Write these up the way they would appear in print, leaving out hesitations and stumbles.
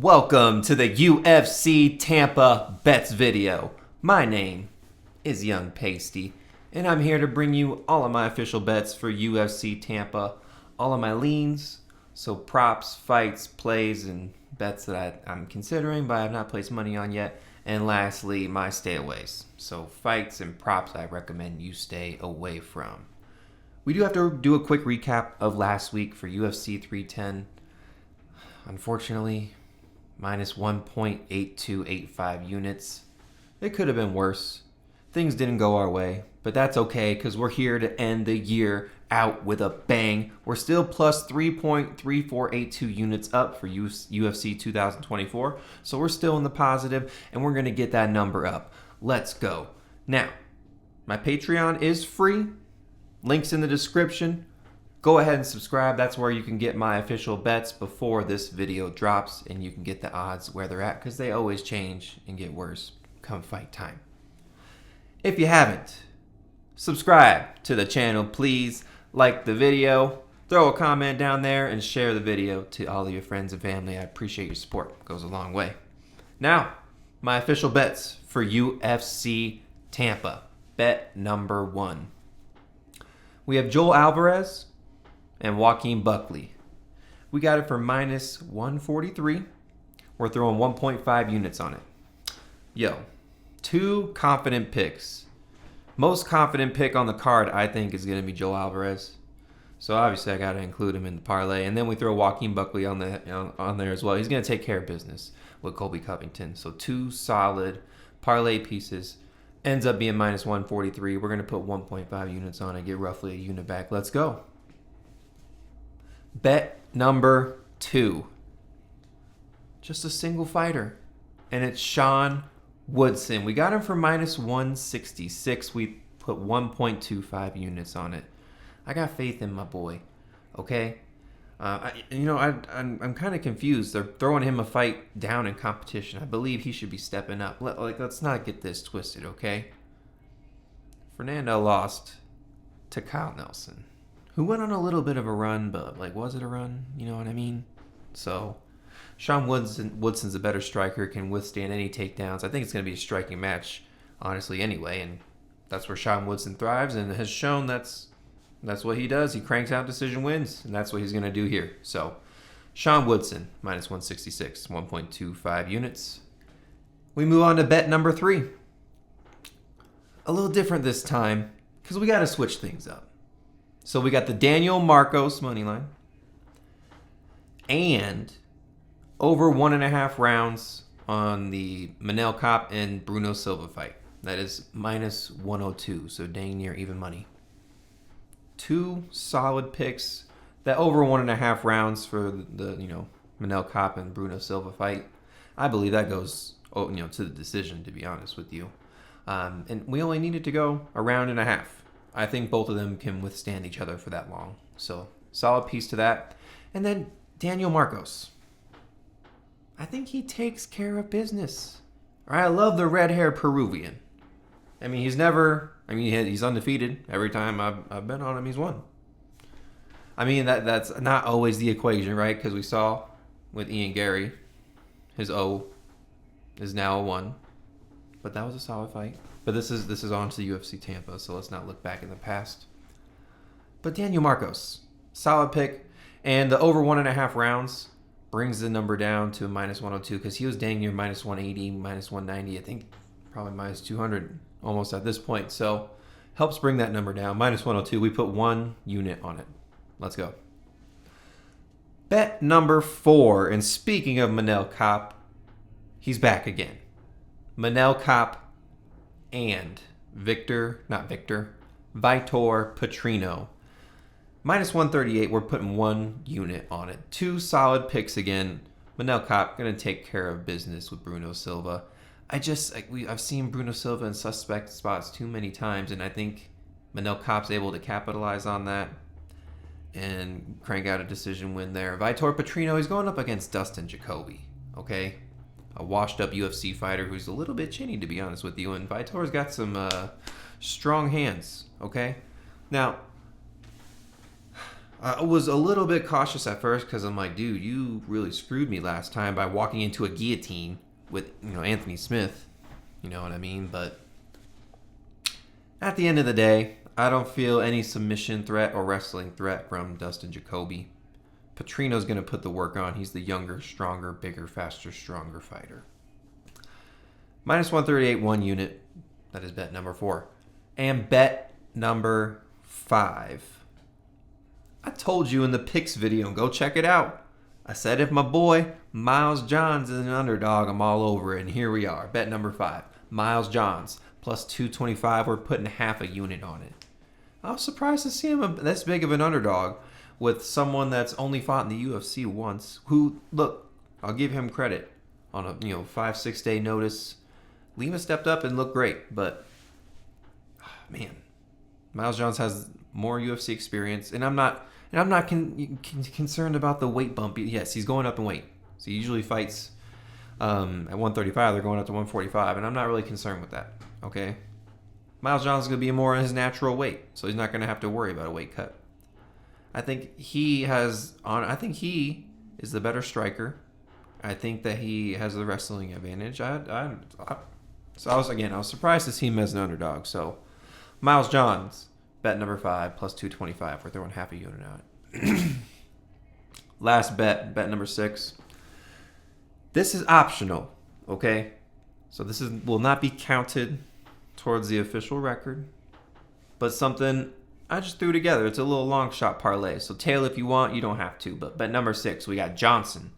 Welcome to the UFC Tampa bets video. My name is Young Pastey, and I'm here to bring you all of my official bets for UFC Tampa, all of my leans, so props, fights, plays, and bets that I'm considering but I have not placed money on yet, and lastly, my stayaways. So fights and props I recommend you stay away from. We do have to do a quick recap of last week for UFC 310. Unfortunately, minus 1.8285 units. It could have been worse. Things didn't go our way, but that's okay because we're here to end the year out with a bang. We're still plus 3.3482 units up for UFC 2024, so we're still in the positive, and we're going to get that number up. Let's go. Now, my Patreon is free. Links in the description. Go ahead and subscribe. That's where you can get my official bets before this video drops, and you can get the odds where they're at because they always change and get worse come fight time. If you haven't, subscribe to the channel, please. Like the video, throw a comment down there, and share the video to all of your friends and family. I appreciate your support. It goes a long way. Now, my official bets for UFC Tampa. Bet number 1. We have Joel Alvarez and Joaquin Buckley. We got it for minus 143. We're throwing 1.5 units on it. Yo, 2 confident picks. Most confident pick on the card, I think, is going to be Joel Alvarez. So obviously, I got to include him in the parlay. And then we throw Joaquin Buckley on there as well. He's going to take care of business with Colby Covington. So 2 solid parlay pieces. Ends up being minus 143. We're going to put 1.5 units on it, get roughly a unit back. Let's go. Bet number 2. Just a single fighter. And it's Sean Woodson. We got him for minus 166. We put 1.25 units on it. I got faith in my boy. Okay? I'm kind of confused. They're throwing him a fight down in competition. I believe he should be stepping up. Let's not get this twisted, okay? Fernando lost to Kyle Nelson, who went on a little bit of a run, but was it a run? You know what I mean? So, Sean Woodson's a better striker, can withstand any takedowns. I think it's going to be a striking match, honestly, anyway, and that's where Sean Woodson thrives and has shown that's what he does. He cranks out decision wins, and that's what he's going to do here. So, Sean Woodson, minus 166, 1.25 units. We move on to bet number 3. A little different this time, because we got to switch things up. So, we got the Daniel Marcos money line, and over 1.5 rounds on the Manel Kape and Bruno Silva fight. That is minus 102, so dang near even money. 2 solid picks. That over 1.5 rounds for the Manel Kape and Bruno Silva fight. I believe that goes to the decision, to be honest with you. And we only needed to go a round and a half. I think both of them can withstand each other for that long. So solid piece to that. And then Daniel Marcos. I think he takes care of business. I love the red-haired Peruvian. I mean, he's undefeated. Every time I've been on him, he's won. I mean, that's not always the equation, right? Because we saw with Ian Gary, his O is now a 1. But that was a solid fight. But this is on to the UFC Tampa, so let's not look back in the past. But Daniel Marcos, solid pick. And the over 1.5 rounds brings the number down to minus 102 because he was dang near minus 180, minus 190. I think probably minus 200 almost at this point. So helps bring that number down. Minus 102. We put 1 unit on it. Let's go. Bet number 4. And speaking of Manel Kape, he's back again. Manel Kape and Vitor Petrino. Minus 138, we're putting 1 unit on it. 2 solid picks again. Manel Kape going to take care of business with Bruno Silva. I've seen Bruno Silva in suspect spots too many times, and I think Manel Kape's able to capitalize on that and crank out a decision win there. Vitor Petrino, he's going up against Dustin Jacoby, okay? A washed-up UFC fighter who's a little bit chinny, to be honest with you, and Vitor's got some strong hands, okay? Now, I was a little bit cautious at first because I'm like, dude, you really screwed me last time by walking into a guillotine with, Anthony Smith. You know what I mean? But at the end of the day, I don't feel any submission threat or wrestling threat from Dustin Jacoby. Petrino's going to put the work on. He's the younger, stronger, bigger, faster, stronger fighter. Minus 138, 1 unit. That is bet number 4. And bet number 5. I told you in the picks video, and go check it out. I said if my boy Miles Johns is an underdog, I'm all over it. And here we are. Bet number 5. Miles Johns plus 225. We're putting half a unit on it. I was surprised to see him this big of an underdog with someone that's only fought in the UFC once. Who, look, I'll give him credit on a 5-6 day notice. Lima stepped up and looked great, but man, Miles Johns has more UFC experience, and I'm not concerned about the weight bump. Yes, he's going up in weight. So he usually fights at 135. They're going up to 145, and I'm not really concerned with that. Okay, Miles Johns is going to be more in his natural weight, so he's not going to have to worry about a weight cut. I think he is the better striker. I think that he has the wrestling advantage. I was surprised to see him as an underdog. So Miles Johns, bet number 5 plus 225. We're throwing half a unit on it. Last bet number 6. This is optional, okay? So this will not be counted towards the official record, but something I just threw together. It's a little long shot parlay. So tail if you want, you don't have to. But bet number 6, we got Johnson,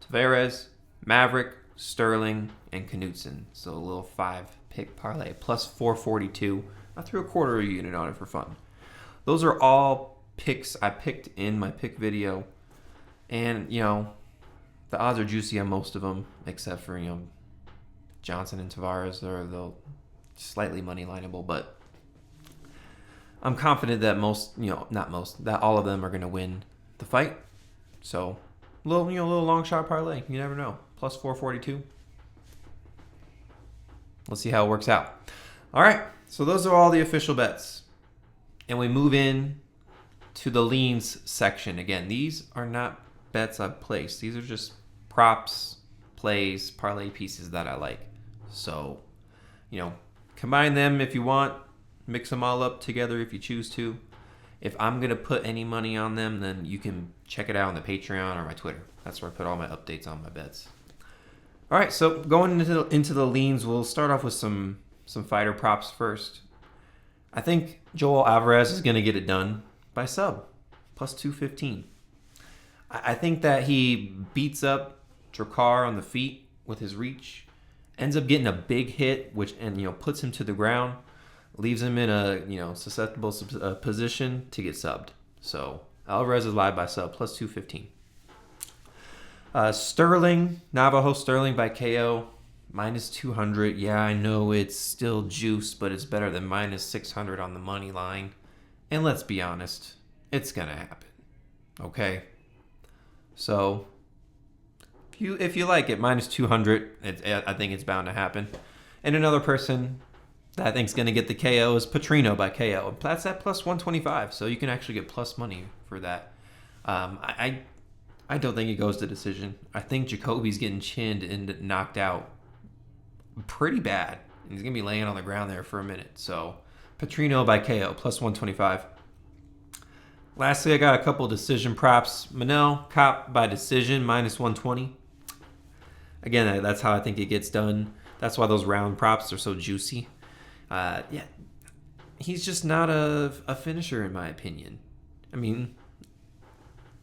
Tavares, Maverick, Stirling, and Knudsen. So a little 5-pick parlay plus 442. I threw a quarter of a unit on it for fun. Those are all picks I picked in my pick video. And, the odds are juicy on most of them, except for, Johnson and Tavares. They're slightly money lineable, but I'm confident that that all of them are going to win the fight. So, little long shot parlay. You never know. Plus 442. Let's see how it works out. All right. So those are all the official bets. And we move in to the leans section. Again, these are not bets I've placed. These are just props, plays, parlay pieces that I like. So, combine them if you want. Mix them all up together if you choose to. If I'm going to put any money on them, then you can check it out on the Patreon or my Twitter. That's where I put all my updates on my bets. All right, so going into the leans, we'll start off with some fighter props first. I think Joel Alvarez is going to get it done by sub, plus 215. I think that he beats up Drakkar on the feet with his reach, ends up getting a big hit, and puts him to the ground, leaves him in a susceptible position to get subbed. So Alvarez is live by sub, plus 215. Stirling, Navajo Stirling by KO, minus 200. Yeah, I know it's still juice, but it's better than minus 600 on the money line. And let's be honest, it's going to happen. Okay? So, if you like it, minus 200, I think it's bound to happen. And another person that I think is going to get the KO is Petrino by KO. That's at plus 125, so you can actually get plus money for that. I don't think it goes to decision. I think Jacoby's getting chinned and knocked out pretty bad. He's going to be laying on the ground there for a minute. So, Petrino by KO, plus 125. Lastly, I got a couple decision props. Manel, Kape by decision, minus 120. Again, that's how I think it gets done. That's why those round props are so juicy. He's just not a finisher, in my opinion. I mean,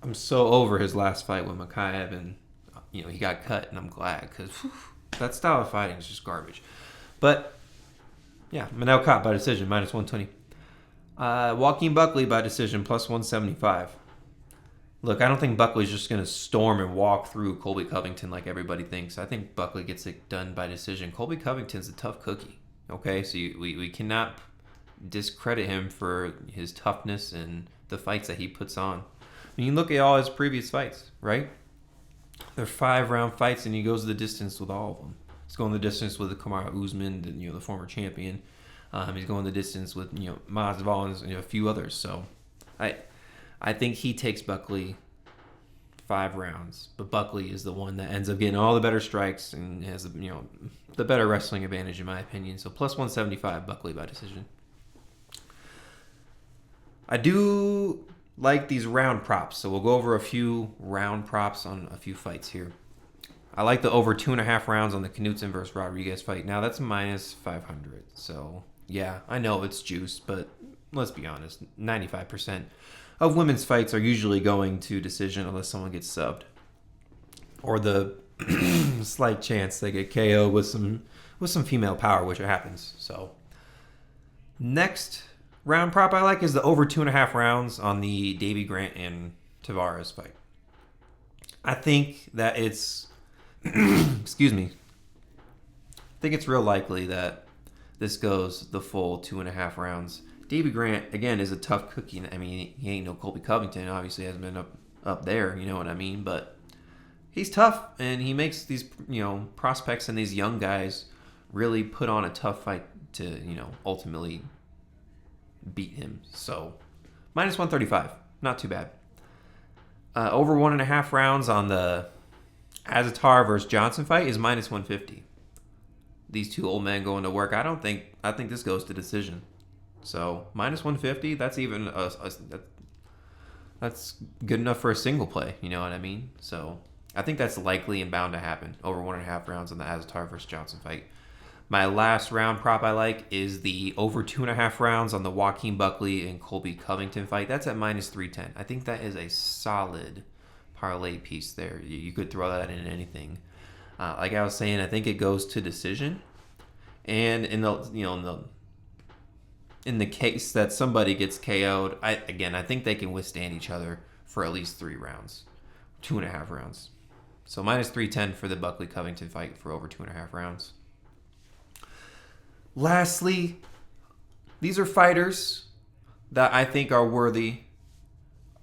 I'm so over his last fight with Makayev, and he got cut, and I'm glad because that style of fighting is just garbage. But yeah, Manel Kape by decision, minus 120. Joaquin Buckley by decision, plus 175. Look, I don't think Buckley's just going to storm and walk through Colby Covington like everybody thinks. I think Buckley gets it done by decision. Colby Covington's a tough cookie. Okay, so we cannot discredit him for his toughness and the fights that he puts on. I mean, you look at all his previous fights, right? They're 5-round fights, and he goes the distance with all of them. He's going the distance with Kamaru Usman, the former champion. He's going the distance with Masvidal and a few others. So I I think he takes Buckley 5 rounds, but Buckley is the one that ends up getting all the better strikes and has the better wrestling advantage in my opinion. So plus 175 Buckley by decision. I do like these round props, so we'll go over a few round props on a few fights here. I like the over 2.5 rounds on the Knudsen versus Rodriguez fight. Now that's minus 500. So yeah, I know it's juice, but let's be honest, 95% of women's fights are usually going to decision unless someone gets subbed, or the slight chance they get KO with some female power, which happens. So next round prop I like is the over 2.5 rounds on the Davy Grant and Tavares fight. I think that it's excuse me. I think it's real likely that this goes the full 2.5 rounds. Davy Grant, again, is a tough cookie. I mean, he ain't no Colby Covington. Obviously, hasn't been up there. You know what I mean? But he's tough, and he makes these prospects and these young guys really put on a tough fight to ultimately beat him. So minus 135, not too bad. Over 1.5 rounds on the Azaitar versus Johnson fight is minus 150. These two old men going to work. I think this goes to decision. So minus 150. That's even that's good enough for a single play. You know what I mean? So I think that's likely and bound to happen. Over 1.5 rounds on the Azaitar versus Johnson fight. My last round prop I like is the over 2.5 rounds on the Joaquin Buckley and Colby Covington fight. That's at minus 310. I think that is a solid parlay piece there. You could throw that in anything. Like I was saying, I think it goes to decision. And in the case that somebody gets KO'd, I think they can withstand each other for at least 3 rounds, 2.5 rounds. So minus 310 for the Buckley Covington fight for over 2.5 rounds. Lastly, these are fighters that I think are worthy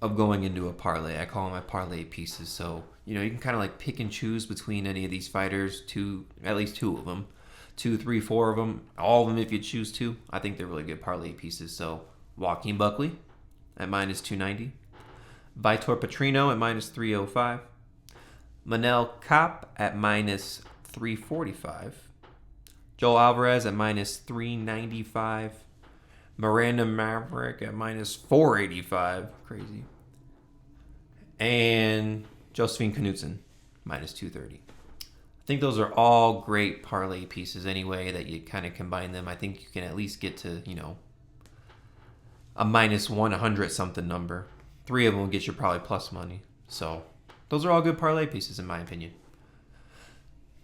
of going into a parlay. I call them my parlay pieces. So, you can kind of like pick and choose between any of these fighters, at least 2 of them. 2, 3, 4 of them, all of them if you choose to. I think they're really good parlay pieces. So, Joaquin Buckley at minus 290. Vitor Petrino at minus 305. Manel Kape at minus 345. Joel Alvarez at minus 395. Miranda Maverick at minus 485. Crazy. And Josephine Knudsen, minus 230. I think those are all great parlay pieces anyway that you kind of combine them. I think you can at least get to, a minus 100 something number. 3 of them will get you probably plus money. So those are all good parlay pieces in my opinion.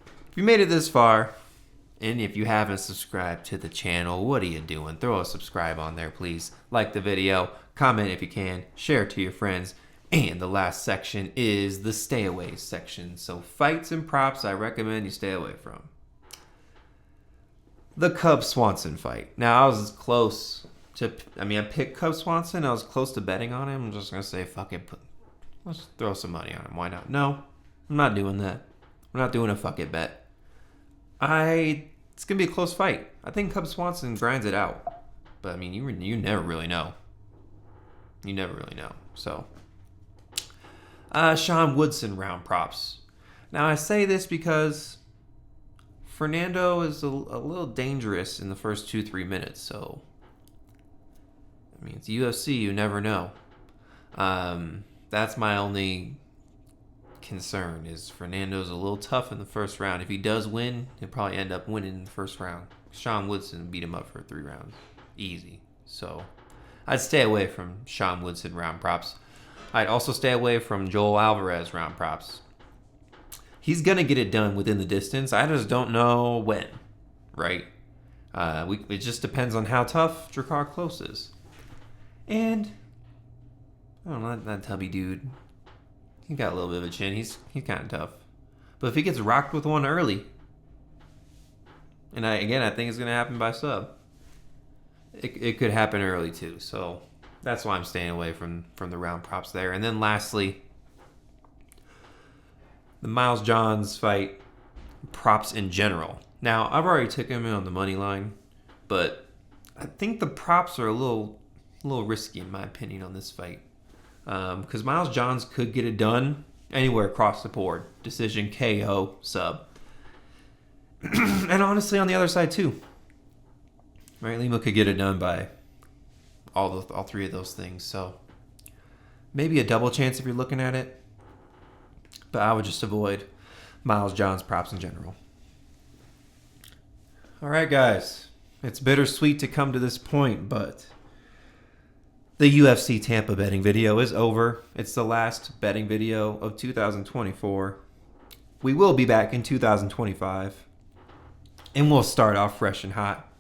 If you made it this far, and if you haven't subscribed to the channel, what are you doing? Throw a subscribe on there, please. Like the video, comment if you can, share it to your friends. And the last section is the stay away section. So fights and props I recommend you stay away from. The Cub-Swanson fight. Now, I was close to... I picked Cub-Swanson. I was close to betting on him. I'm just going to say, fuck it. Let's throw some money on him. Why not? No, I'm not doing that. I'm not doing a fuck it bet. It's going to be a close fight. I think Cub-Swanson grinds it out. But, you never really know. You never really know. So... Sean Woodson round props. Now I say this because Fernando is a little dangerous in the first 2-3 minutes. So it's UFC. You never know. That's my only concern. Is Fernando's a little tough in the first round. If he does win, he'll probably end up winning in the first round. Sean Woodson beat him up for 3 rounds, easy. So I'd stay away from Sean Woodson round props. I'd also stay away from Joel Alvarez round props. He's going to get it done within the distance. I just don't know when, right? It just depends on how tough Drakkar Klose is. And, I don't know, that tubby dude, he got a little bit of a chin. He's kind of tough. But if he gets rocked with one early, and I think it's going to happen by sub, it could happen early too. So... that's why I'm staying away from the round props there. And then lastly, the Miles Johns fight props in general. Now, I've already taken him on the money line, but I think the props are a little risky in my opinion on this fight. Because Miles Johns could get it done anywhere across the board. Decision, KO, sub. And honestly, on the other side too. Right, Lima could get it done by all three of those things. So maybe a double chance if you're looking at it. But I would just avoid Miles Johns props in general. All right, guys. It's bittersweet to come to this point, but the UFC Tampa betting video is over. It's the last betting video of 2024. We will be back in 2025. And we'll start off fresh and hot.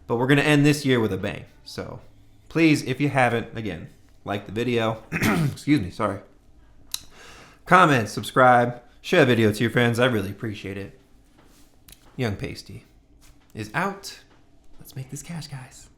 But we're going to end this year with a bang. So please, if you haven't, again, like the video. Excuse me, sorry. Comment, subscribe, share the video to your friends. I really appreciate it. Young Pastey is out. Let's make this cash, guys.